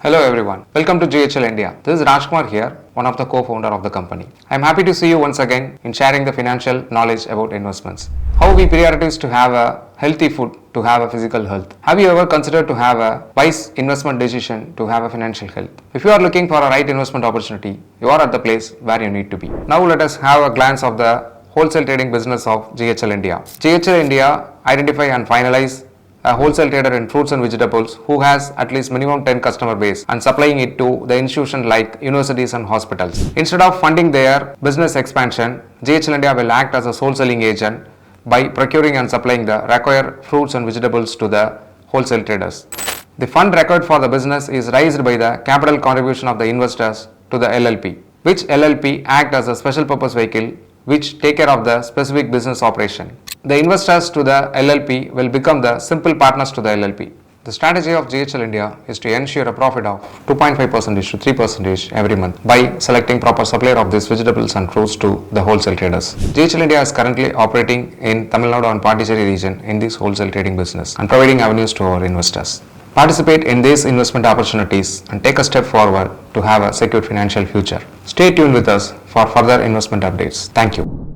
Hello everyone, welcome to GHL India. This is Rajkumar here, one of the co-founder of the company. I am happy to see you once again in sharing the financial knowledge about investments. How we prioritize to have a healthy food to have a physical health. Have you ever considered to have a wise investment decision to have a financial health? If you are looking for a right investment opportunity, you are at the place where you need to be. Now let us have a glance of the wholesale trading business of GHL India. GHL India identify and finalize a wholesale trader in fruits and vegetables who has at least minimum 10 customer base and supplying it to the institution like universities and hospitals. Instead of funding their business expansion, GHL India will act as a sole selling agent by procuring and supplying the required fruits and vegetables to the wholesale traders. The fund required for the business is raised by the capital contribution of the investors to the LLP, which LLP act as a special purpose vehicle which take care of the specific business operation. The investors to the LLP will become the simple partners to the LLP. The strategy of GHL India is to ensure a profit of 2.5% to 3% every month by selecting proper supplier of these vegetables and fruits to the wholesale traders. GHL India is currently operating in Tamil Nadu and Pondicherry region in this wholesale trading business and providing avenues to our investors. Participate in these investment opportunities and take a step forward to have a secure financial future. Stay tuned with us for further investment updates. Thank you.